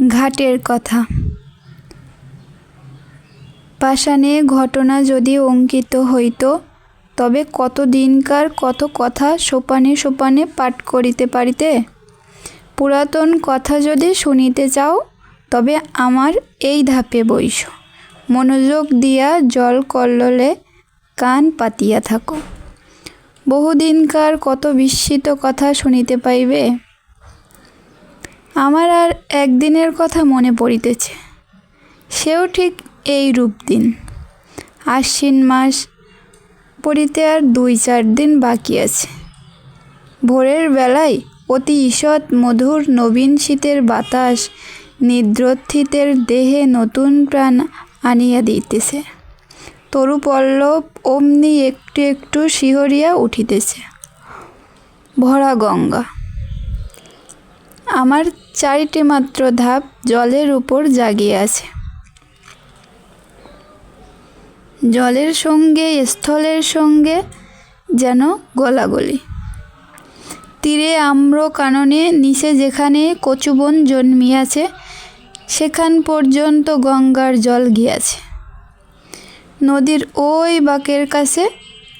ঘাটের কথা। পাষাণে ঘটনা যদি অঙ্কিত হইত, তবে কত দিনকার কত কথা সোপানে সোপানে পাঠ করিতে পারিতে। পুরাতন কথা যদি শুনিতে চাও, তবে আমার এই ধাপে বইস, মনোযোগ দিয়া জল কল্লোলে কান পাতিয়া থাকো। বহুদিনকার কত বিস্মিত কথা শুনিতে পাইবে। আমার আর একদিনের কথা মনে পড়িতেছে, সেও ঠিক এই রূপ দিন। আশ্বিন মাস পড়িতে আর 2-4 দিন বাকি আছে। ভোরের বেলায় অতি ঈষৎ মধুর নবীন শীতের বাতাস নিদ্রোত্থিতের দেহে নতুন প্রাণ আনিয়া দিতেছে। তরু পল্লব অমনি একটু একটু শিহরিয়া উঠিতেছে। ভরা গঙ্গা। আমার 4টি মাত্র ধাপ জলের উপর জাগিয়ে আছে। জলের সঙ্গে স্থলের সঙ্গে যেন গলাগলি। তীরে আম্র কাননে নিচে যেখানে কচুবন জন্মিয়াছে, সেখান পর্যন্ত গঙ্গার জল গিয়াছে। নদীর ওই বাঁকের কাছে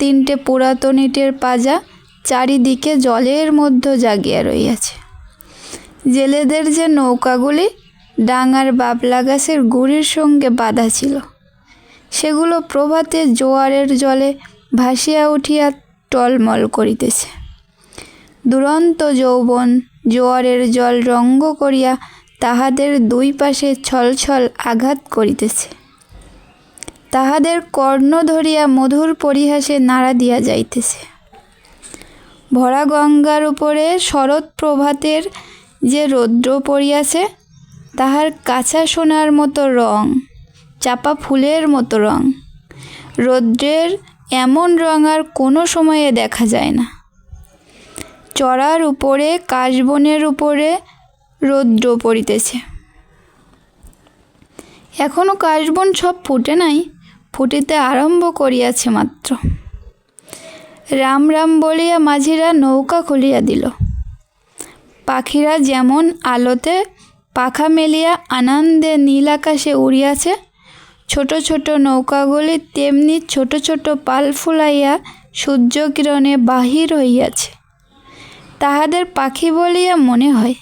3টে পুরাতন ইটের পাজা চারিদিকে জলের মধ্যে জাগিয়া রইয়াছে। জেলেদের যে নৌকাগুলি ডাঙার বাবলা গাছের গুড়ির সঙ্গে বাঁধা ছিল, সেগুলো প্রভাতে জোয়ারের জলে ভাসিয়া উঠিয়া টলমল করিতেছে। দুরন্ত যৌবন জোয়ারের জল রঙ্গ করিয়া তাহাদের 2 পাশে ছলছল আঘাত করিতেছে। তাহাদের কর্ণ ধরিয়া মধুর পরিহাসে নাড়া দিয়া যাইতেছে। ভরা গঙ্গার উপরে শরৎ প্রভাতের যে রৌদ্র পড়িয়াছে, তাহার কাঁচা সোনার মতো রং, চাপা ফুলের মতো রং। রৌদ্রের এমন রং আর কোনো সময়ে দেখা যায় না। চড়ার উপরে কাশবনের উপরে রৌদ্র পড়িতেছে। এখনো কাশবন সব ফুটে নাই, ফুটিতে আরম্ভ করিয়াছে মাত্র। রাম রাম বলিয়া মাঝিরা নৌকা খুলিয়া দিল। পাখিরা যেমন আলোতে পাখা মেলিয়া আনন্দে নীল আকাশে উড়িয়াছে, ছোট ছোট নৌকাগুলি তেমনি ছোট ছোট পাল ফুলাইয়া সূর্যকিরণে বাহির হইয়াছে। তাহাদের পাখি বলিয়া মনে হয়।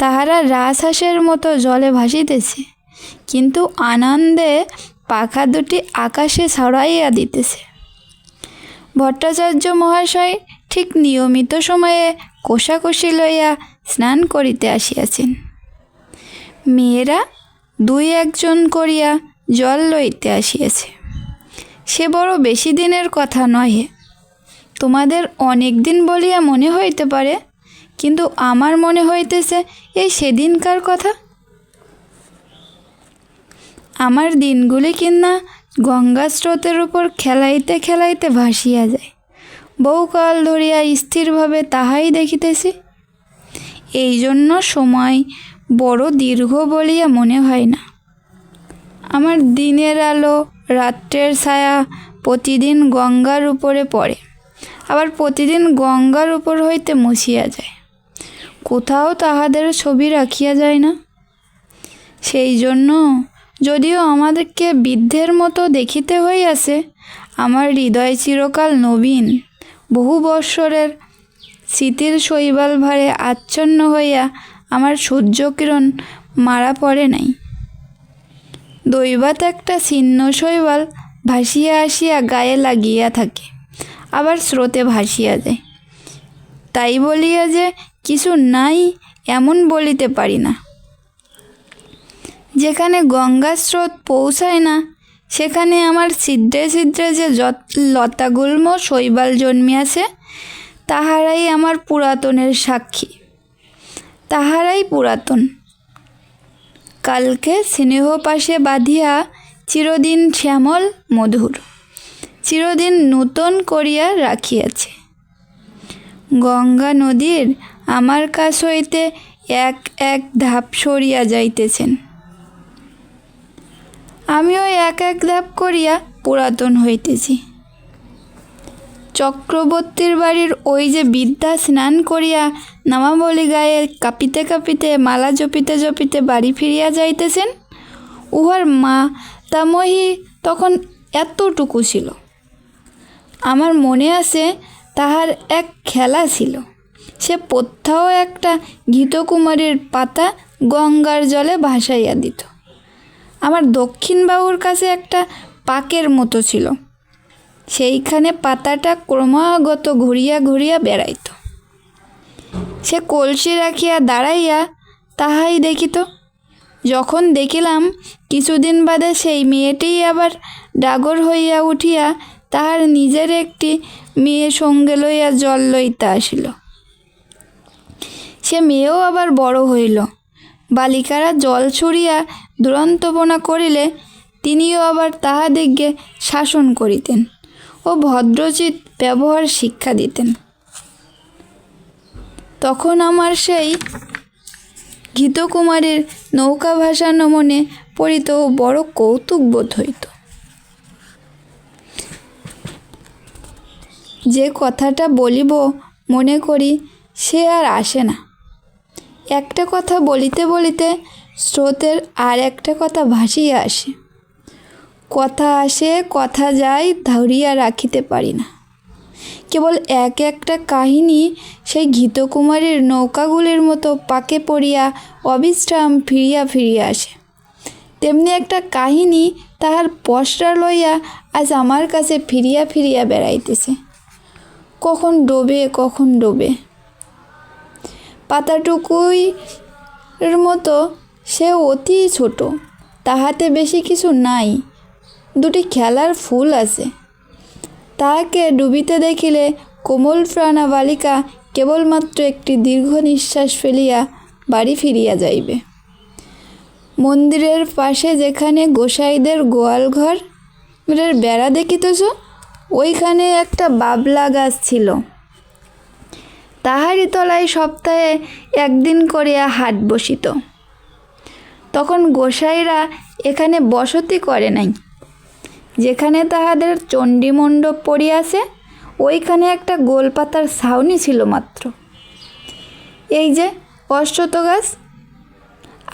তাহারা রাজহাঁসের মতো জলে ভাসিতেছে, কিন্তু আনন্দে পাখা দুটি আকাশে ছড়াইয়া দিতেছে। ভট্টাচার্য মহাশয় ঠিক নিয়মিত সময়ে কোষাকুষি লইয়া স্নান করিতে আসিয়াছেন। মেয়েরা 2-1 জন করিয়া জল লইতে আসিয়াছে। সে বড় বেশি দিনের কথা নহে। তোমাদের অনেক দিন বলিয়া মনে হইতে পারে, কিন্তু আমার মনে হইতেছে এই সেদিনকার কথা। আমার দিনগুলি কিনা গঙ্গা স্রোতের উপর খেলাইতে খেলাইতে ভাসিয়া যায়। বহুকাল ধরিয়া স্থিরভাবে তাহাই দেখিতেছি। এই জন্য সময় বড় দীর্ঘ বলিয়া মনে হয় না। আমার দিনের আলো রাত্রের ছায়া প্রতিদিন গঙ্গার উপরে পড়ে, আবার প্রতিদিন গঙ্গার উপর হইতে মুছিয়া যায়। কোথাও তাহাদের ছবি রাখিয়া যায় না। সেই জন্য যদিও আমাদেরকে বৃদ্ধের মতো দেখিতে হইয়াছে, আমার হৃদয় চিরকাল নবীন। বহু বৎসরের স্মৃতির শৈবাল ভারে আচ্ছন্ন হইয়া আমার সূর্যকিরণ মারা পড়ে নাই। দৈবাৎ একটা ছিন্ন শৈবাল ভাসিয়া আসিয়া গায়ে লাগিয়া থাকে, আবার স্রোতে ভাসিয়া যায়। তাই বলিয়া যে কিছু নাই এমন বলিতে পারি না। যেখানে গঙ্গা স্রোত পৌঁছায় না, সেখানে আমার ছিদ্রে ছিদ্রে যে লতাগুল্ম শৈবাল জন্মিয়াছে, তাহারাই আমার পুরাতনের সাক্ষী। তাহারাই পুরাতন। কালকে স্নেহ পাশে বাঁধিয়া চিরদিন শ্যামল মধুর, চিরদিন নূতন করিয়া রাখিয়াছে। গঙ্গা নদীর আমার কাছ হইতে 1-1 ধাপ সরিয়া যাইতেছেন। আমিও 1-1 ধাপ করিয়া পুরাতন হইতেছি। চক্রবর্তীর বাড়ির ওই যে বৃদ্ধা স্নান করিয়া নামাবলী গায়ে কাঁপিতে কাঁপিতে মালা জপিতে জপিতে বাড়ি ফিরিয়া যাইতেছেন, উহার মাতামহী তখন এতটুকু ছিল। আমার মনে আছে তাহার এক খেলা ছিল, সে প্রত্যাহ একটা ঘৃতকুমারীর পাতা গঙ্গার জলে ভাসাইয়া দিত। আমার দক্ষিণবাবুর কাছে একটা পাকের মতো ছিল, সেইখানে পাতাটা ক্রমাগত ঘুরিয়া ঘুরিয়া বেড়াইত। সে কলসি রাখিয়া দাঁড়াইয়া তাহাই দেখিত। যখন দেখিলাম কিছুদিন বাদে সেই মেয়েটিই আবার ডাগর হইয়া উঠিয়া তাহার নিজের একটি মেয়ে সঙ্গে লইয়া জল লইতে আসিল। সে মেয়েও আবার বড় হইল। বালিকারা জল ছড়িয়া দুরন্তপনা করিলে তিনিও আবার তাহাদিগকে শাসন করিতেন ও ভদ্রচিত ব্যবহার শিক্ষা দিতেন। তখন আমার সেই ঘৃতকুমারীর নৌকা ভাসানো মনে পড়িত ও বড় কৌতুক বোধ হইত। যে কথাটা বলিব মনে করি সে আর আসে না। একটা কথা বলিতে বলিতে স্রোতের আর একটা কথা ভাসিয়া আসে। কথা আসে কথা যায়, ধরিয়া রাখিতে পারি না। কেবল এক একটা কাহিনী সেই ঘৃতকুমারীর নৌকাগুলির মতো পাকে পড়িয়া অবিশ্রাম ফিরিয়া ফিরিয়া আসে। তেমনি একটা কাহিনী তাহার পসরা লইয়া আজ আমার কাছে ফিরিয়া ফিরিয়া বেড়াইতেছে। কখন ডোবে কখন ডোবে। পাতাটুকুই মতো সে অতি ছোট, তাহাতে বেশি কিছু নাই, দুটি খেলার ফুল আছে। তাহাকে ডুবিতে দেখিলে কোমল প্রাণা বালিকা কেবলমাত্র একটি দীর্ঘ নিঃশ্বাস ফেলিয়া বাড়ি ফিরিয়া যাইবে। মন্দিরের পাশে যেখানে গোসাইদের গোয়াল ঘরের বেড়া দেখিতেছ, ওইখানে একটা বাবলা গাছ ছিল। তাহারই তলায় সপ্তাহে একদিন করিয়া হাট বসিত। তখন গোসাইরা এখানে বসতি করে নাই। যেখানে তাহাদের চণ্ডীমণ্ডপ পড়িয়াছে ওইখানে একটা গোলপাতার ছাউনি ছিল মাত্র। এই যে অশ্বত্থ গাছ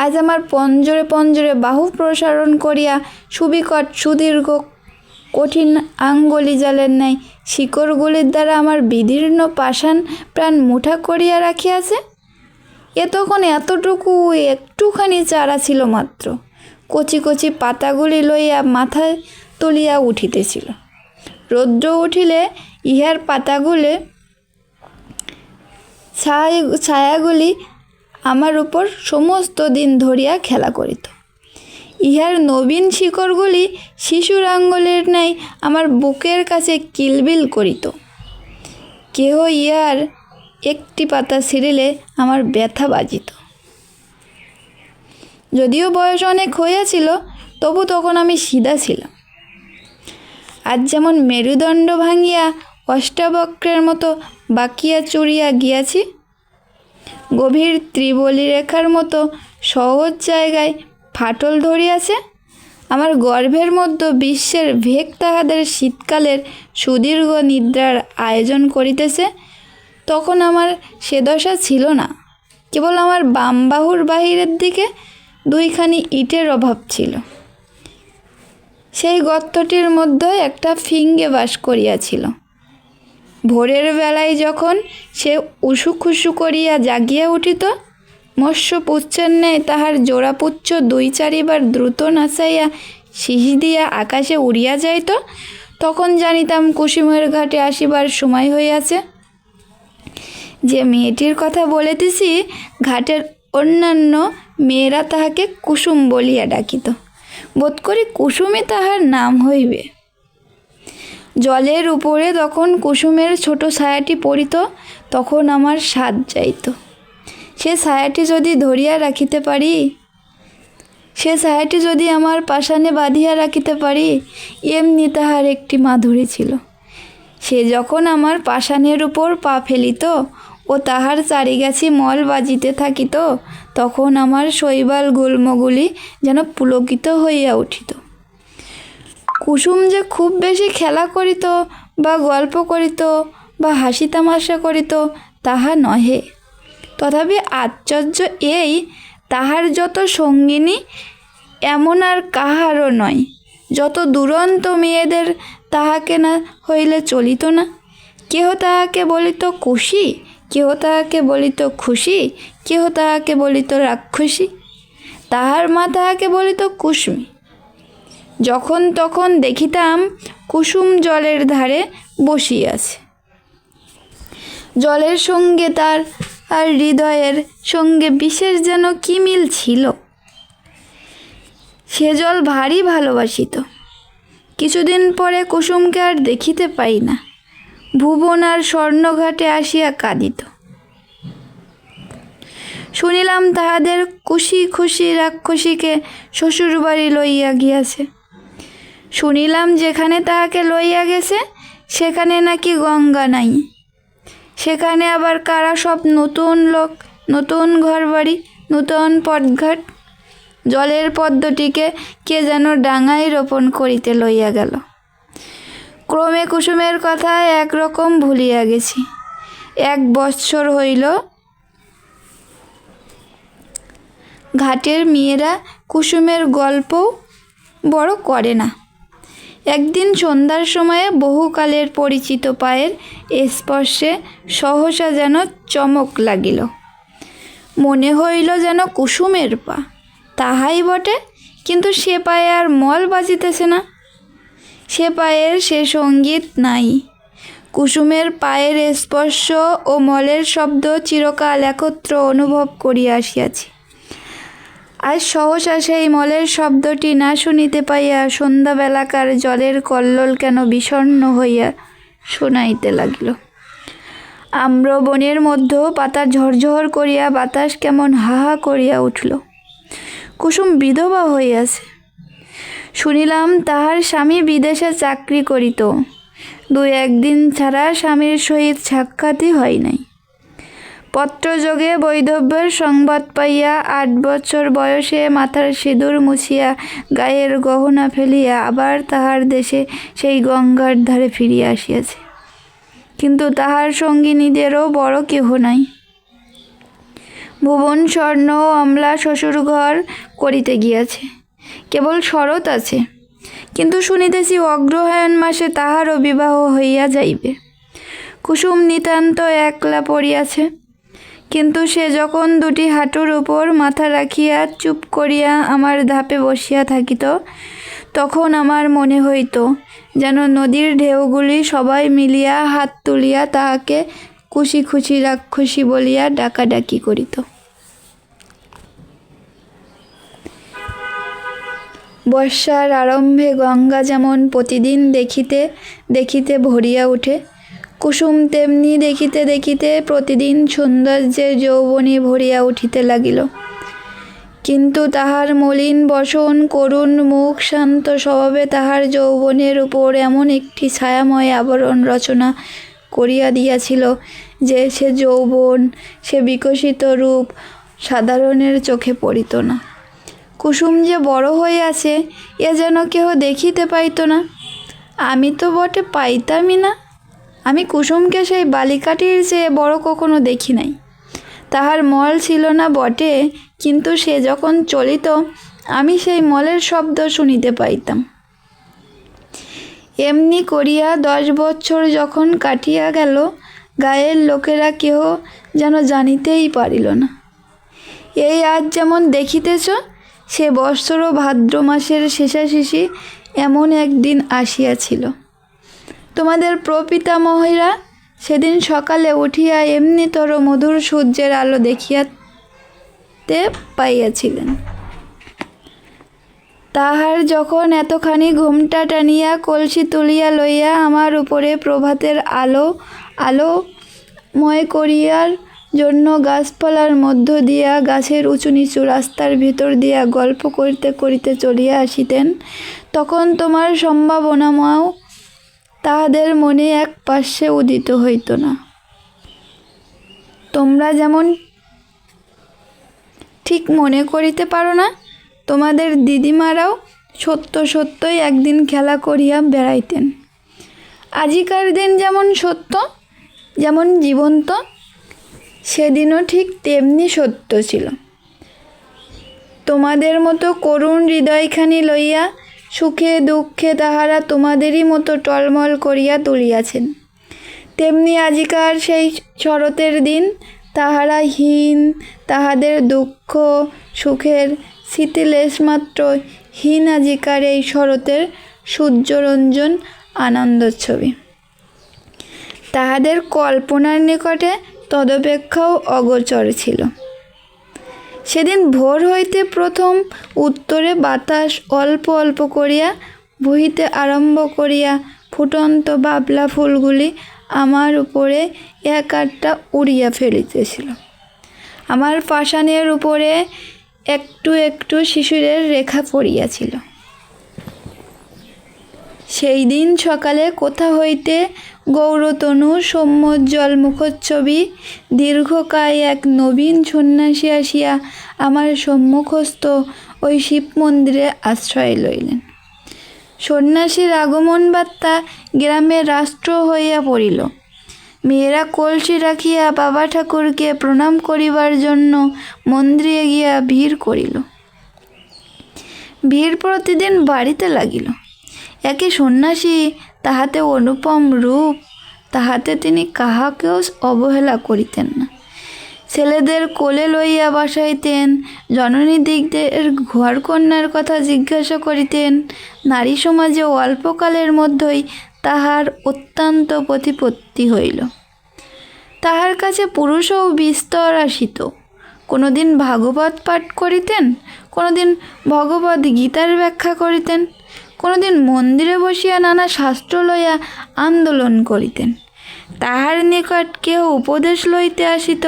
আজ আমার পঞ্জরে পঞ্জরে বাহু প্রসারণ করিয়া সুবিকট সুদীর্ঘ কঠিন আঙ্গুলি জালের ন্যায় শিকড়গুলির দ্বারা আমার বিদীর্ণ পাষাণ প্রাণ মুঠা করিয়া রাখিয়াছে। এ তখন এতটুকু একটুখানি চারা ছিল মাত্র। কচি কচি পাতাগুলি লইয়া মাথায় তুলিয়া উঠিতেছিল। রৌদ্র উঠিলে ইহার পাতাগুলি ছায়াগুলি আমার উপর সমস্ত দিন ধরিয়া খেলা করিত। ইহার নবীন শিকড়গুলি শিশুর আঙ্গুলের ন্যায় আমার বুকের কাছে কিলবিল করিত। কেহ ইহার একটি পাতা ছিঁড়িলে আমার ব্যথা বাজিত। যদিও বয়স অনেক হইয়াছিল, তবু তখন আমি সিধা ছিলাম। আজ যেমন মেরুদণ্ড ভাঙিয়া অষ্টাবক্রের মতো বাঁকিয়া চুরিয়া গিয়াছি, গভীর ত্রিবলী রেখার মতো সহজ জায়গায় ফাটল ধরিয়াছে, আমার গর্ভের মধ্যে বিশ্বের ভেগ তাহাদের শীতকালের সুদীর্ঘ নিদ্রার আয়োজন করিতেছে, তখন আমার সে দশা ছিল না। কেবল আমার বাম বাহুর বাহিরের দিকে দুইখানি ইটের অভাব ছিল। সেই গর্তটির মধ্যে একটা ফিঙ্গে বাস করিয়াছিল। ভোরের বেলায় যখন সে উসুখুসু করিয়া জাগিয়া উঠিত, মৎস্যপুচ্ছের ন্যায় তাহার জোড়াপুচ্ছ দুই চারিবার দ্রুত নাচাইয়া শিশি দিয়া আকাশে উড়িয়া যাইত, তখন জানিতাম কুসুমের ঘাটে আসিবার সময় হইয়াছে। যে মেয়েটির কথা বলিতেছি, ঘাটের অন্যান্য মেয়েরা তাহাকে কুসুম বলিয়া ডাকিত। বোধ করি কুসুমই তাহার নাম হইবে। জলের উপরে তখন কুসুমের ছোট ছায়াটি পড়িত, তখন আমার স্বাদ যাইত। সে ছায়াটি যদি ধরিয়া রাখিতে পারি, সে ছায়াটি যদি আমার পাষাণে বাঁধিয়া রাখিতে পারি, এমনি তাহার একটি মাধুরী ছিল। সে যখন আমার পাষাণের উপর পা ফেলিত ও তাহার চারিগাছি মল বাজিতে থাকিত, তখন আমার শৈবাল গুল্মগুলি যেন পুলকিত হইয়া উঠিত। কুসুম যে খুব বেশি খেলা করিত বা গল্প করিত বা হাসি তামাশা করিত তাহা নহে। তথাপি আশ্চর্য এই, তাহার যত সঙ্গিনী এমন আর কাহারও নয়। যত দুরন্ত মেয়েদের তাহাকে না হইলে চলিত না। কেহ তাহাকে বলিত কুশি, কেহ তাহাকে বলিত খুশি, কেহ তাহাকে বলিত রাক্ষসী, তাহার মা তাহাকে বলিত কুসুমী। যখন তখন দেখিতাম কুসুম জলের ধারে বসিয়াছে। জলের সঙ্গে তার আর হৃদয়ের সঙ্গে বিশেষ যেন কি মিল ছিল। সে জল ভারী ভালোবাসিত। কিছুদিন পরে কুসুমকে আর দেখিতে পাই না। ভুবন আর স্বর্ণঘাটে আসিয়া কাঁদিত। শুনিলাম তাহাদের কুশি খুশি রাক্ষসীকে শ্বশুরবাড়ি লইয়া গিয়াছে। শুনিলাম যেখানে তাহাকে লইয়া গেছে সেখানে নাকি গঙ্গা নাই। সেখানে আবার কারা সব নতুন লোক, নতুন ঘরবাড়ি, নতুন পথঘাট। জলের পদ্মটিকে কে যেন ডাঙায় রোপণ করিতে লইয়া গেল। ক্রমে কুসুমের কথা একরকম ভুলিয়া গেছি। 1 বৎসর হইল ঘাটের মেয়েরা কুসুমের গল্প বড় করে না। একদিন সন্ধ্যার সময়ে বহুকালের পরিচিত পায়ের স্পর্শে সহসা যেন চমক লাগিল। মনে হইল যেন কুসুমের পা। তাহাই বটে, কিন্তু সে পায়ে আর মল বাজিতেছে না। সে পায়ের সে সঙ্গীত নাই। কুসুমের পায়ের স্পর্শ ও মলের শব্দ চিরকাল একত্র অনুভব করিয়া আসিয়াছি। আজ সহসা সেই মলের শব্দটি না শুনিতে পাইয়া সন্ধ্যাবেলাকার জলের কল্লোল কেন বিষণ্ণ হইয়া শোনাইতে লাগিল। আম্র বনের মধ্যে পাতা ঝরঝর করিয়া বাতাস কেমন হাহা করিয়া উঠিল। কুসুম বিধবা হইয়াছে। শুনিলাম তাহার স্বামী বিদেশে চাকরি করিত। 2-1 দিন ছাড়া স্বামীর সহিত সাক্ষাৎই হয় নাই। পত্রযোগে বৈধব্যের সংবাদ পাইয়া 8 বছর বয়সে মাথার সিঁদুর মুছিয়া গায়ের গহনা ফেলিয়া আবার তাহার দেশে সেই গঙ্গার ধারে ফিরিয়া আসিয়াছে। কিন্তু তাহার সঙ্গিনীদেরও বড় কেহ নাই। ভুবন স্বর্ণ অমলা শ্বশুর ঘর করিতে গিয়াছে। কেবল শরৎ আছে, কিন্তু শুনিতেছি অগ্রহায়ণ মাসে তাহারও বিবাহ হইয়া যাইবে। কুসুম নিতান্ত একলা পড়িয়াছে। কিন্তু সে যখন 2টি হাঁটুর উপর মাথা রাখিয়া চুপ করিয়া আমার ধাপে বসিয়া থাকিত, তখন আমার মনে হইত যেন নদীর ঢেউগুলি সবাই মিলিয়া হাত তুলিয়া তাহাকে কুশি খুশি রাক্ষসী বলিয়া ডাকাডাকি করিত। বর্ষার আরম্ভে গঙ্গা যেমন প্রতিদিন দেখিতে দেখিতে ভরিয়া ওঠে, কুসুম তেমনি দেখিতে দেখিতে প্রতিদিন সৌন্দর্যের যৌবনে ভরিয়া উঠিতে লাগিল। কিন্তু তাহার মলিন বসন, করুণ মুখ, শান্ত স্বভাবে তাহার যৌবনের উপর এমন একটি ছায়াময় আবরণ রচনা করিয়া দিয়াছিল যে সে যৌবন, সে বিকশিত রূপ সাধারণের চোখে পড়িত না। কুসুম যে বড় হইয়াছে এ যেন কেহ দেখিতে পাইত না। আমি তো বটে পাইতামই না। আমি কুসুমকে সেই বালিকাটির চেয়ে বড় কখনো দেখি নাই। তাহার মল ছিল না বটে, কিন্তু সে যখন চলিত আমি সেই মলের শব্দ শুনিতে পাইতাম। এমনি করিয়া 10 বৎসর যখন কাটিয়া গেল, গায়ের লোকেরা কেহ যেন জানিতেই পারিল না। এই আজ যেমন দেখিতেছ, সে বৎসরও ভাদ্র মাসের শেষাশেষি এমন একদিন আসিয়াছিল। তোমাদের প্রপিতামহীরা সেদিন সকালে উঠিয়া এমনিতর মধুর সূর্যের আলো দেখিয়াতে পাইয়াছিলেন। তাহার যখন এতখানি ঘোমটা টানিয়া কলসি তুলিয়া লইয়া আমার উপরে প্রভাতের আলোময় করিয়ার জন্য গাছপালার মধ্য দিয়া গাছের উঁচু নিচু রাস্তার ভিতর দিয়া গল্প করিতে করিতে চলিয়া আসিতেন, তখন তোমার সম্ভাবনাও তাহাদের মনে এক পার্শ্বে উদিত হইত না। তোমরা যেমন ঠিক মনে করিতে পারো না, তোমাদের দিদিমারাও সত্যই একদিন খেলা করিয়া বেড়াইতেন। আজিকার দিন যেমন সত্য, যেমন জীবন্ত, সেদিনও ঠিক তেমনি সত্য ছিল। তোমাদের মতো করুণ হৃদয়খানি লইয়া সুখে দুঃখে তাহারা তোমাদেরই মতো টলমল করিয়া তুলিয়াছেন। তেমনি আজিকার সেই শরতের দিন তাহারা হীন, তাহাদের দুঃখ সুখের স্মৃতিলেশমাত্র হীন আজিকার এই শরতের সূর্যরঞ্জন আনন্দোচ্ছবী। তাহাদের কল্পনার নিকটে তদপেক্ষাও অগোচর ছিল। সেদিন ভোর হইতে প্রথম উত্তরে বাতাস অল্প অল্প করিয়া বহিতে আরম্ভ করিয়া ফুটন্ত বাবলা ফুলগুলি আমার উপরে এক আটটা উড়িয়া ফেলিতেছিল। আমার পাষাণের উপরে একটু একটু শিশিরের রেখা পড়িয়াছিল। সেই দিন সকালে কোথা হইতে গৌরতনু সৌম্যোজ্জ্বল মুখচ্ছবি দীর্ঘকায় এক নবীন সন্ন্যাসী আসিয়া আমার সম্মুখস্থ ওই শিব মন্দিরে আশ্রয় লইলেন। সন্ন্যাসীর আগমন বার্তা গ্রামে রাষ্ট্র হইয়া পড়িল। মেয়েরা কলসি রাখিয়া বাবা ঠাকুরকে প্রণাম করিবার জন্য মন্দিরে গিয়া ভিড় করিল। ভিড় প্রতিদিন বাড়িতে লাগিল। একে সন্ন্যাসী, তাহাতে অনুপম রূপ, তাহাতে তিনি কাহাকেও অবহেলা করিতেন না। ছেলেদের কোলে লইয়া বসাইতেন, জননীদিগদের ঘরকন্যার কথা জিজ্ঞাসা করিতেন। নারী সমাজে অল্পকালের মধ্যেই তাহার অত্যন্ত প্রতিপত্তি হইল। তাহার কাছে পুরুষও বিস্তর আসিত। কোনোদিন ভাগবত পাঠ করিতেন, কোনোদিন ভগবদ্ গীতার ব্যাখ্যা করিতেন, কোনোদিন মন্দিরে বসিয়া নানা শাস্ত্র লইয়া আন্দোলন করিতেন। তাহার নিকট কেহ উপদেশ লইতে আসিত,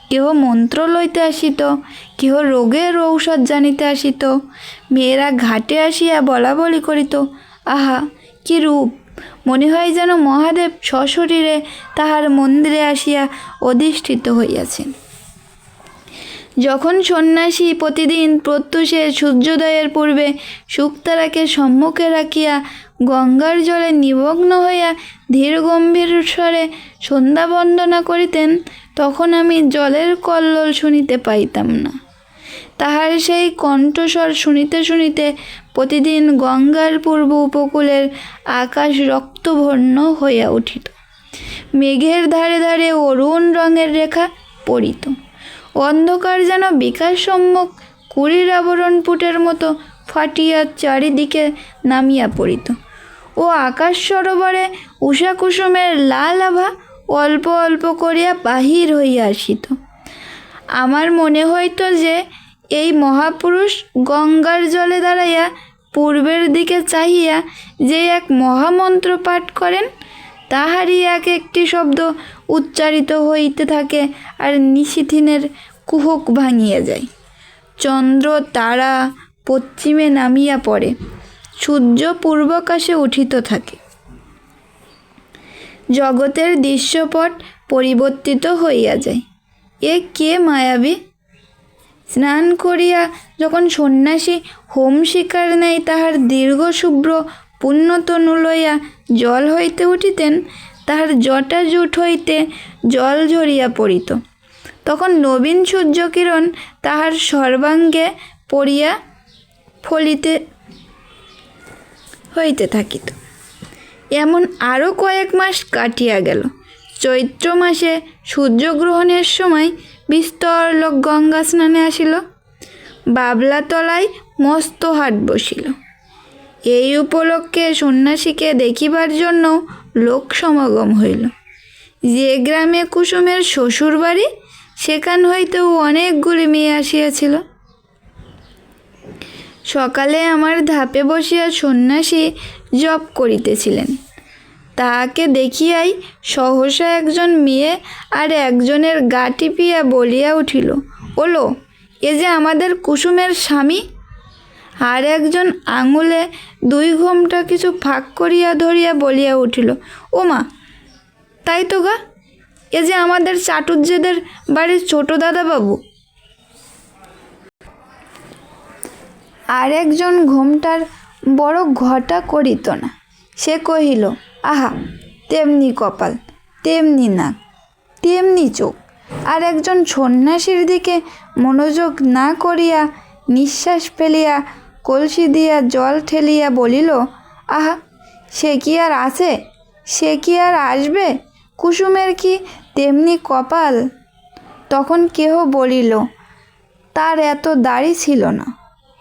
কেহ মন্ত্র লইতে আসিত, কেহ রোগের ঔষধ জানিতে আসিত। মেয়েরা ঘাটে আসিয়া বলা বলি করিত, আহা কি রূপ! মনে হয় যেন মহাদেব সশরীরে তাহার মন্দিরে আসিয়া অধিষ্ঠিত হইয়াছেন। যখন সন্ন্যাসী প্রতিদিন প্রত্যুষে সূর্যোদয়ের পূর্বে শুকতারাকে সম্মুখে রাখিয়া গঙ্গার জলে নিমগ্ন হইয়া ধীর গম্ভীর স্বরে সন্ধ্যা বন্দনা করিতেন, তখন আমি জলের কল্লোল শুনিতে পাইতাম না। তাহার সেই কণ্ঠস্বর শুনিতে শুনিতে প্রতিদিন গঙ্গার পূর্ব উপকূলের আকাশ রক্তবর্ণ হইয়া উঠিত। মেঘের ধারে ধারে অরুণ রঙের রেখা পড়িত। অন্ধকার যেন বিকাশ সম্মুখ কুড়ির আবরণ পুটের মতো ফাটিয়া চারিদিকে নামিয়া পড়িত ও আকাশ সরোবরে উষাকুসুমের লাল আভা অল্প অল্প করিয়া বাহির হইয়া আসিত। আমার মনে হইত যে এই মহাপুরুষ গঙ্গার জলে দাঁড়াইয়া পূর্বের দিকে চাহিয়া যে এক মহামন্ত্র পাঠ করেন, তাহারই এক একটি শব্দ উচ্চারিত হইতে থাকে আর নিশিথিনের কুহক ভাঙিয়া যায়। চন্দ্র তারা পশ্চিমে নামিয়া পড়ে, সূর্য পূর্বাকাশে উঠিতে থাকে। জগতের দৃশ্যপট পরিবর্তিত হইয়া যায়। এ কে মায়াবী! স্নান করিয়া যখন সন্ন্যাসী হোম শিকার নেই তাহার দীর্ঘ শুভ্র পুণ্যতনু লইয়া জল হইতে উঠিতেন, তাহার জটা জুট হইতে জল ঝরিয়া পড়িত। তখন নবীন সূর্যকিরণ তাহার সর্বাঙ্গে পড়িয়া ফলিতে হইতে থাকিত। এমন আরও কয়েক মাস কাটিয়া গেল। চৈত্র মাসে সূর্যগ্রহণের সময় বিস্তর লোক গঙ্গা স্নানে আসিল। বাবলাতলায় মস্ত হাট বসিল। এই উপলক্ষে সন্ন্যাসীকে দেখিবার জন্য লোক সমাগম হইল। যে গ্রামে কুসুমের শ্বশুর বাড়ি, সেখান হইতেও অনেকগুলি মেয়ে আসিয়াছিল। সকালে আমার ধাপে বসিয়া সন্ন্যাসী জপ করিতেছিলেন। তাহাকে দেখিয়াই সহসা একজন মেয়ে আর একজনের গা টিপিয়া বলিয়া উঠিল, ওলো, এ যে আমাদের কুসুমের স্বামী। আর একজন আঙুলে 2 ঘোমটা কিছু ফাঁক করিয়া ধরিয়া বলিয়া উঠিল, ও মা, তাই তো গা, এ যে আমাদের চাটুজ্যেদের বাড়ির ছোট দাদাবাবু। আর একজন ঘোমটার বড় ঘটা করিত না, সে কহিল, আহা, তেমনি কপাল, তেমনি নাক, তেমনি চোখ। আর একজন সন্ন্যাসীর দিকে মনোযোগ না করিয়া নিঃশ্বাস ফেলিয়া কলসি দিয়া জল ঠেলিয়া বলিল, আহা, সে কি আর আছে, সে কি আর আসবে, কুসুমের কি তেমনি কপাল। তখন কেহ বলিল, তার এত দাড়ি ছিল না।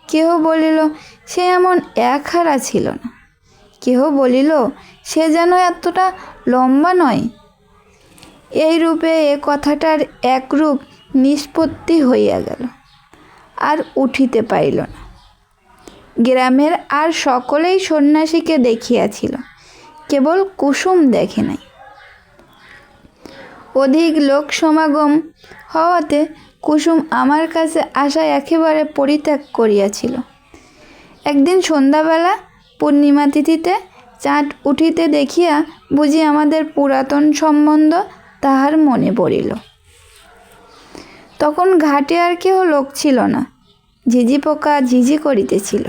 কেহ বলিল, সে এমন একহারা ছিল না। কেহ বলিল, সে যেন এতটা লম্বা নয়। এই রূপে এ কথাটার একরূপ নিষ্পত্তি হইয়া গেল, আর উঠিতে পারিল না। গ্রামের আর সকলেই সন্ন্যাসীকে দেখিয়াছিল, কেবল কুসুম দেখে নাই। অধিক লোক সমাগম হওয়াতে কুসুম আমার কাছে আসা একেবারে পরিত্যাগ করিয়াছিল। একদিন সন্ধ্যাবেলা পূর্ণিমা তিথিতে চাঁদ উঠিতে দেখিয়া বুঝি আমাদের পুরাতন সম্বন্ধ তাহার মনে পড়িল। তখন ঘাটে আর কেহ লোক ছিল না, ঝিঝি পোকা ঝিঝি করিতেছিল।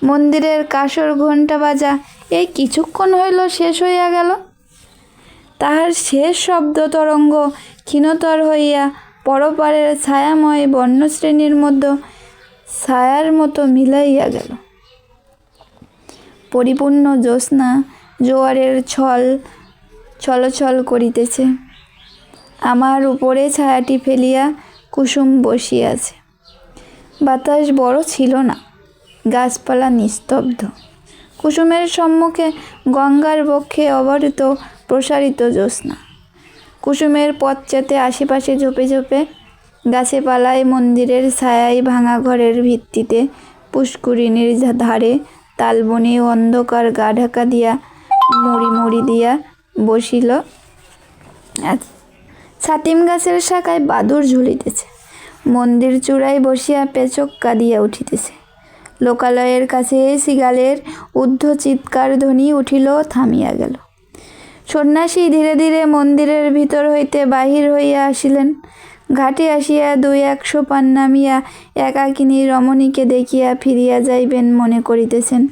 মন্দিরের কাসর ঘণ্টা বাজা এই কিছুক্ষণ হইল শেষ হইয়া গেল। তাহার শেষ শব্দ তরঙ্গ ক্ষীণতর হইয়া পরপারের ছায়াময় বর্ণশ্রেণীর মধ্যে ছায়ার মতো মিলাইয়া গেল। পরিপূর্ণ জ্যোৎস্না জোয়ারের ছলছল করিতেছে। আমার উপরে ছায়াটি ফেলিয়া কুসুম বসিয়াছে। বাতাস বড় ছিল না, গাছপালা নিস্তব্ধ। কুসুমের সম্মুখে গঙ্গার বক্ষে অবারিত প্রসারিত জ্যোৎস্না। কুসুমের পশ্চাতে আশেপাশে ঝোপে ঝোপে গাছে পালায়, মন্দিরের ছায়ায় ভাঙা ঘরের ভিত্তিতে পুষ্করিণীর ধারে তালবনে অন্ধকার গা ঢাকা দিয়া মুড়ি মুড়ি দিয়া বসিল। ছাতিম গাছের শাখায় বাদুর ঝুলিতেছে। মন্দির চূড়ায় বসিয়া পেচক কাঁদিয়া উঠিতেছে। লোকালয়ের কাছে শৃগালের ঊর্ধ্ব চিৎকার ধ্বনি উঠিল, থামিয়া গেল। সন্ন্যাসী ধীরে ধীরে মন্দিরের ভিতর হইতে বাহির হইয়া আসিলেন। ঘাটে আসিয়া 2-1 সোপান নামিয়া একাকিনী রমণীকে দেখিয়া ফিরিয়া যাইবেন মনে করিতেছেন।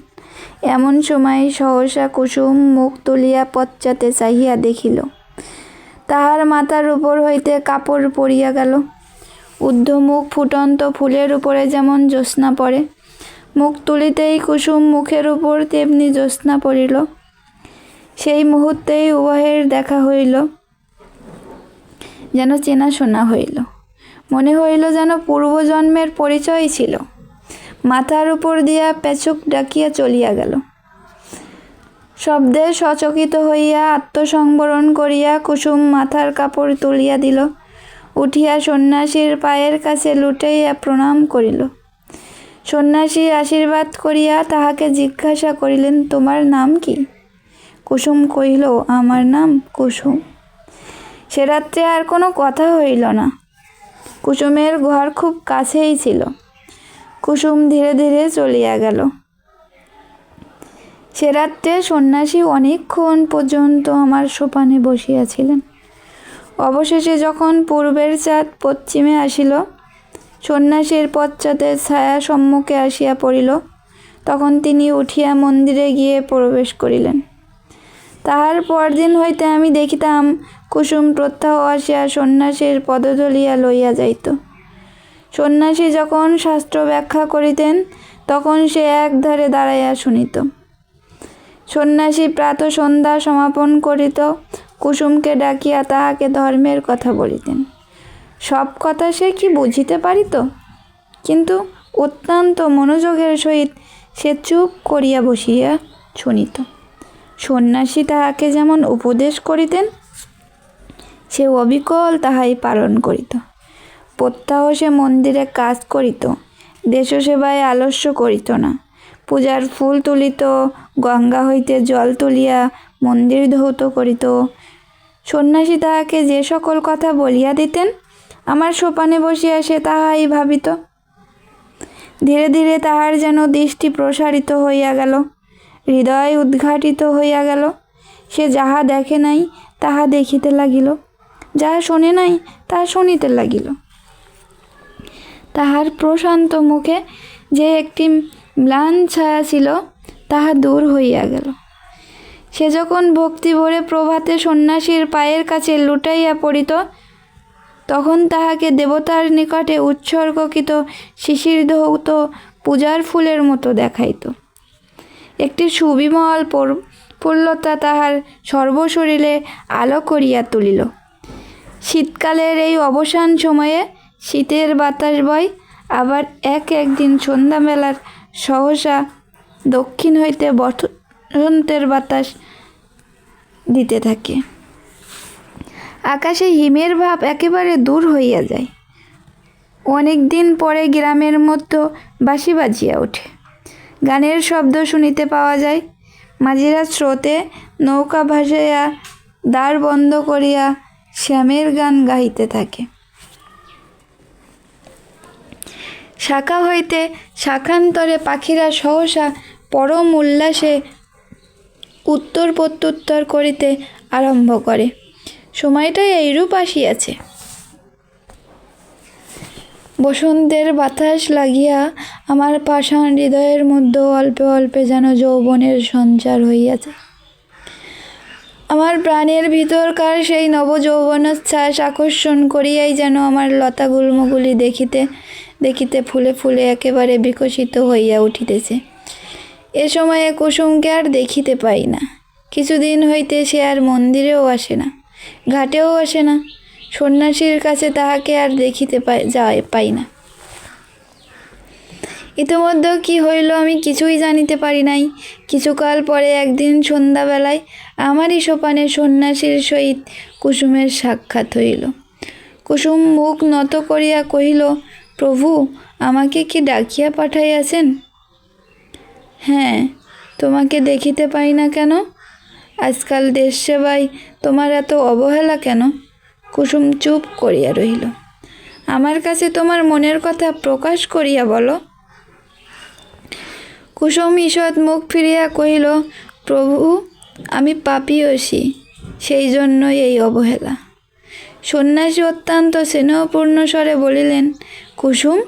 এমন সময় সহসা কুসুম মুখ তুলিয়া পশ্চাতে চাহিয়া দেখিল, তাহার মাথার উপর হইতে কাপড় পড়িয়া গেল। ঊর্ধ্বমুখ ফুটন্ত ফুলের উপরে যেমন জ্যোৎস্না পড়ে, মুখ তুলিতেই কুসুম মুখের উপর তেমনি জ্যোৎস্না পড়িল। সেই মুহূর্তেই উভয়ের দেখা হইল, যেন চেনাশোনা হইল। মনে হইল যেন পূর্বজন্মের পরিচয় ছিল। মাথার উপর দিয়া পেচক ডাকিয়া চলিয়া গেল। শব্দে সচকিত হইয়া আত্মসংবরণ করিয়া কুসুম মাথার কাপড় তুলিয়া দিল। উঠিয়া সন্ন্যাসীর পায়ের কাছে লুটাইয়া প্রণাম করিল। সন্ন্যাসী আশীর্বাদ করিয়া তাহাকে জিজ্ঞাসা করিলেন, তোমার নাম কি? কুসুম কহিল, আমার নাম কুসুম। সে রাত্রে আর কোনো কথা হইল না। কুসুমের ঘর খুব কাছেই ছিল। কুসুম ধীরে ধীরে চলিয়া গেল। সে রাত্রে সন্ন্যাসী অনেকক্ষণ পর্যন্ত আমার সোপানে বসিয়াছিলেন। অবশেষে যখন পূর্বের চাঁদ পশ্চিমে আসিল, সন্ন্যাসীর পশ্চাতে ছায়া সম্মুখে আসিয়া পড়িল, তখন তিনি উঠিয়া মন্দিরে গিয়ে প্রবেশ করিলেন। তাহার পরদিন হইতে আমি দেখিতাম কুসুম প্রত্যহ আসিয়া সন্ন্যাসীর পদধূলিয়া লইয়া যাইত। সন্ন্যাসী যখন শাস্ত্র ব্যাখ্যা করিতেন, তখন সে একধারে দাঁড়াইয়া শুনিত। সন্ন্যাসী প্রাতঃ সন্ধ্যা সমাপন করিত, কুসুমকে ডাকিয়া তাহাকে ধর্মের কথা বলিতেন। সব কথা সে কি বুঝিতে পারিত, কিন্তু অত্যন্ত মনোযোগের সহিত সে চুপ করিয়া বসিয়া শুনিত। সন্ন্যাসী তাহাকে যেমন উপদেশ করিতেন, সে অবিকল তাহাই পালন করিত। প্রত্যহ সে মন্দিরে কাজ করিত, দেশসেবায় আলস্য করিত না। পূজার ফুল তুলিত, গঙ্গা হইতে জল তুলিয়া মন্দির ধৌত করিত। সন্ন্যাসী তাহাকে যে সকল কথা বলিয়া দিতেন, আমার সোপানে বসিয়া সে তাহাই ভাবিত। ধীরে ধীরে তাহার যেন দৃষ্টি প্রসারিত হইয়া গেল, হৃদয় উদ্ঘাটিত হইয়া গেল। সে যাহা দেখে নাই তাহা দেখিতে লাগিল, যাহা শোনে নাই তাহা শুনিতে লাগিল। তাহার প্রশান্ত মুখে যে একটি ম্লান ছায়া ছিল, তাহা দূর হইয়া গেল। সে যখন ভক্তি ভরে প্রভাতে সন্ন্যাসীর পায়ের কাছে লুটাইয়া পড়িত, তখন তাহাকে দেবতার নিকটে উৎসর্গকৃত শিশির ধৌত পূজার ফুলের মতো দেখাইত। একটি সুবিমল প্রফুল্লতা তাহার সর্বশরীরে আলো করিয়া তুলিল। শীতকালের এই অবসান সময়ে শীতের বাতাস বয়, আবার একদিন সন্ধ্যাবেলার সহসা দক্ষিণ হইতে বসন্তের বাতাস দিতে থাকে। আকাশে হিমের ভাব একেবারে দূর হইয়া যায়। অনেক দিন পরে গ্রামের মধ্যে বাঁশি বাজিয়া ওঠে, গানের শব্দ শুনিতে পাওয়া যায়। মাঝিরা স্রোতে নৌকা ভাসাইয়া দ্বার বন্ধ করিয়া শ্যামের গান গাহিতে থাকে। শাখা হইতে শাখান্তরে পাখিরা সহসা পরম উল্লাসে উত্তর প্রত্যুত্তর করিতে আরম্ভ করে। সময়টাই এইরূপ আসিয়াছে। বসন্তের বাতাস লাগিয়া আমার পাষাণ হৃদয়ের মধ্যে অল্পে অল্পে যেন যৌবনের সঞ্চার হইয়াছে। আমার প্রাণের ভিতরকার সেই নবযৌবনোচ্ছ্বাস আকর্ষণ করিয়াই যেন আমার লতাগুল্মগুলি দেখিতে দেখিতে ফুলে ফুলে একেবারে বিকশিত হইয়া উঠিতেছে। এ সময়ে কুসুমকে আর দেখিতে পাই না। কিছুদিন হইতে সে আর মন্দিরেও আসে না, ঘাটেও আসে না। সন্ন্যাসীর কাছে তাহাকে আর দেখিতে পাই না। ইতিমধ্যে কি হইল আমি কিছুই জানিতে পারি নাই। কিছুকাল পরে একদিন সন্ধ্যাবেলায় আমারই সোপানে সন্ন্যাসীর সহিত কুসুমের সাক্ষাৎ হইল। কুসুম মুখ নত করিয়া কহিল, প্রভু, আমাকে কি ডাকিয়া পাঠাইয়াছেন? হ্যাঁ, তোমাকে দেখিতে পাই না কেন? আজকাল দেশ সেবায় তোমার এত অবহেলা কেন? কুসুম চুপ করিয়া রহিল। আমার কাছে তোমার মনের কথা প্রকাশ করিয়া বলো। কুসুম ঈষৎ মুখ ফিরিয়া কহিল, প্রভু, আমি পাপিয়সী, সেই জন্যই এই অবহেলা। সন্ন্যাসী অত্যন্ত স্নেহপূর্ণ স্বরে বলিলেন, কুসুম,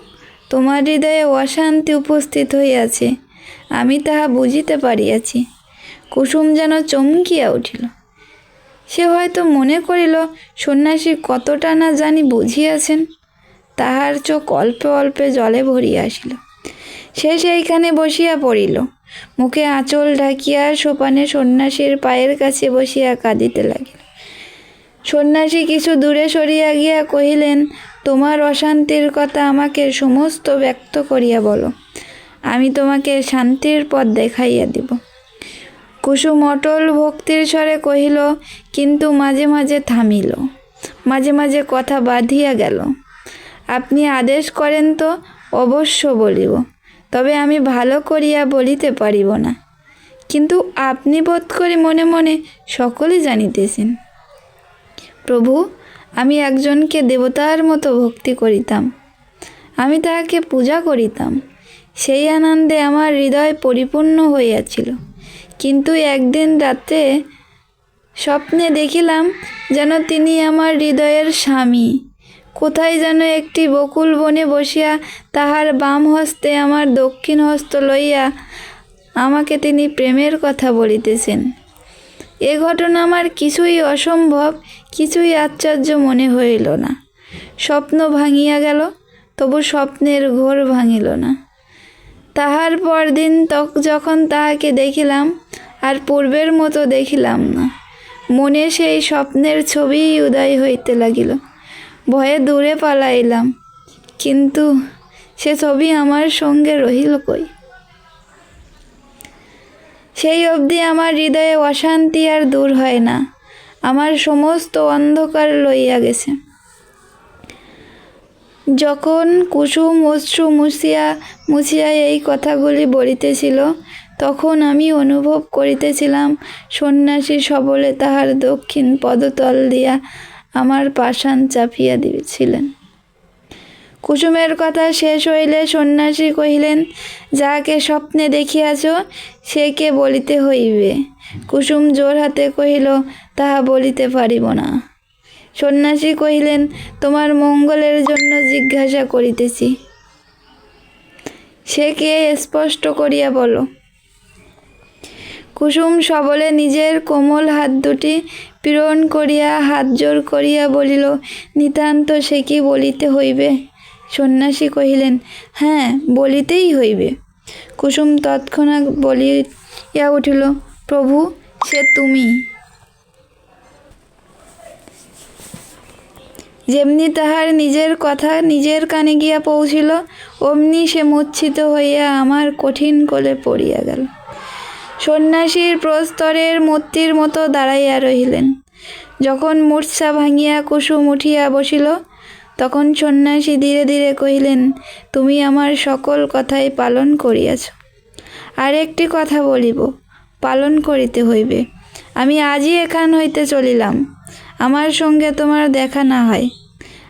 তোমার হৃদয়ে অশান্তি উপস্থিত হইয়াছে, আমি তাহা বুঝিতে পারিয়াছি। কুসুম যেন চমকিয়া উঠিল। সে হয়তো মনে করিল সন্ন্যাসী কতটা না জানি বুঝিয়াছেন। তাহার চোখ অল্পে অল্পে জলে ভরিয়া আসিল। সে সেইখানে বসিয়া পড়িল। মুখে আঁচল ঢাকিয়া সোপানে সন্ন্যাসীর পায়ের কাছে বসিয়া কাঁদিতে লাগিল। সন্ন্যাসী কিছু দূরে সরিয়া গিয়া কহিলেন, তোমার অশান্তির কথা আমাকে সমস্ত ব্যক্ত করিয়া বলো, আমি তোমাকে শান্তির পথ দেখাইয়া দিব। কুসুম অটল ভক্তির স্বরে কহিল, কিন্তু মাঝে মাঝে থামিল, মাঝে মাঝে কথা বাঁধিয়া গেল। আপনি আদেশ করেন তো অবশ্য বলিব, তবে আমি ভালো করিয়া বলিতে পারিব না। কিন্তু আপনি বোধ করি মনে মনে সকলেই জানিতেছেন। প্রভু, আমি একজনকে দেবতার মতো ভক্তি করিতাম, আমি তাহাকে পূজা করিতাম। সেই আনন্দে আমার হৃদয় পরিপূর্ণ হইয়াছিল। কিন্তু একদিন রাতে স্বপ্নে দেখিলাম যেন তিনি আমার হৃদয়ের স্বামী। কোথায় যেন একটি বকুল বনে বসিয়া তাহার বাম হস্তে আমার দক্ষিণ হস্ত লইয়া আমাকে তিনি প্রেমের কথা বলিতেছেন। এ ঘটনা আমার কিছুই অসম্ভব, কিছুই আশ্চর্য মনে হইল না। স্বপ্ন ভাঙিয়া গেল, তবু স্বপ্নের ঘোর ভাঙিল না। তাহার পরদিন যখন তাহাকে দেখিলাম, আর পূর্বের মতো দেখিলাম না। মনে সেই স্বপ্নের ছবিই উদয় হইতে লাগিল। ভয়ে দূরে পালাইলাম, কিন্তু সে ছবি আমার সঙ্গে রহিল কই? সেই অবধি আমার হৃদয়ে অশান্তি আর দূর হয় না। আমার সমস্ত অন্ধকার লইয়া গেছে। যখন কুসুম অশ্রু মুছিয়া এই কথাগুলি বলিতেছিল, তখন আমি অনুভব করিতেছিলাম সন্ন্যাসী সবলে তাহার দক্ষিণ পদতল দিয়া আমার পাষাণ চাপিয়া দিয়েছিলেন। কুসুমের কথা শেষ হইলে সন্ন্যাসী কহিলেন, যাহাকে স্বপ্নে দেখিয়াছ সে কে বলিতে হইবে। কুসুম জোর হাতে কহিল, তাহা বলিতে পারিব না। সন্ন্যাসী কহিলেন, তোমার মঙ্গলের জন্য জিজ্ঞাসা করিতেছি, সে কে স্পষ্ট করিয়া বলো। কুসুম সবলে নিজের কোমল হাত দুটি পীড়ন করিয়া হাত জোর করিয়া বলিল, নিতান্ত সে কি বলিতে হইবে? সন্ন্যাসী কহিলেন, হ্যাঁ, বলিতেই হইবে। কুসুম তৎক্ষণাৎ বলিয়া উঠিল, প্রভু, সে তুমি। যেমনি তাহার নিজের কথা নিজের কানে গিয়া পৌঁছিল, অমনি সে মূর্ছিত হইয়া আমার কঠিন কোলে পড়িয়া গেল। সন্ন্যাসীর প্রস্তরের মূর্তির মতো দাঁড়াইয়া রহিলেন। যখন মূর্ছা ভাঙিয়া কুসুম উঠিয়া বসিল, তখন সন্ন্যাসী ধীরে ধীরে কহিলেন, তুমি আমার সকল কথাই পালন করিয়াছ। আর একটি কথা বলিব, পালন করিতে হইবে। আমি আজই এখান হইতে চলিলাম। আমার সঙ্গে তোমার দেখা না হয়,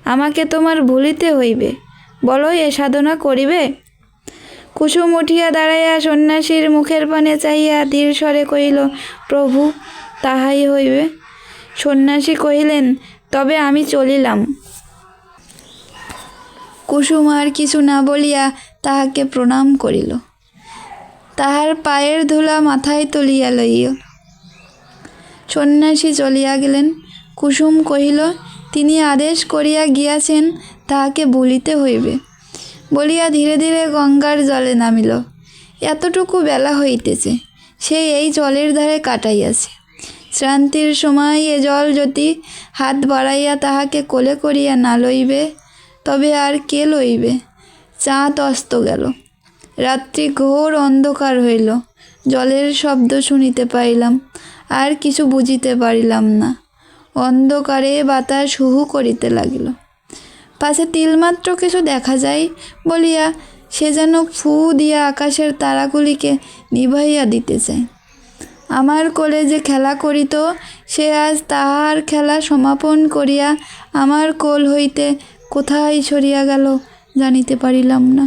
আমাকে তোমার ভুলিতে হইবে। বলো, এ সাধনা করিবে? কুসুম উঠিয়া দাঁড়াইয়া সন্ন্যাসীর মুখের পানে চাহিয়া ধীর স্বরে কহিল, প্রভু, তাহাই হইবে। সন্ন্যাসী কহিলেন, তবে আমি চলিলাম। কুসুম আর কিছু না বলিয়া তাহাকে প্রণাম করিল। তাহার পায়ের ধুলা মাথায় তুলিয়া লইল। সন্ন্যাসী চলিয়া গেলেন। কুসুম কহিল, তিনি আদেশ করিয়া গিয়াছেন, তাহাকে ভুলিতে হইবে বলিয়া ধীরে ধীরে গঙ্গার জলে নামিল। এতটুকু বেলা হইতেছে, সে এই জলের ধারে কাটাইয়াছে। শ্রান্তির সময় এ জল যদি হাত বাড়াইয়া তাহাকে কোলে করিয়া না লইবে, তবে আর কে লইবে? চাঁদ অস্ত গেল। রাত্রি ঘোর অন্ধকার হইল। জলের শব্দ শুনিতে পাইলাম, আর কিছু বুঝিতে পারিলাম না। অন্ধকারে বাতাস হু হু করিতে লাগিল। পাছে তিলমাত্র কিছু দেখা যায় বলিয়া সে যেন ফু দিয়া আকাশের তারাগুলিকে নিভাইয়া দিতে চায়। আমার কোলে যে খেলা করিত, সে আজ তাহার খেলা সমাপন করিয়া আমার কোল হইতে কোথায় সরিয়া গেল জানিতে পারিলাম না।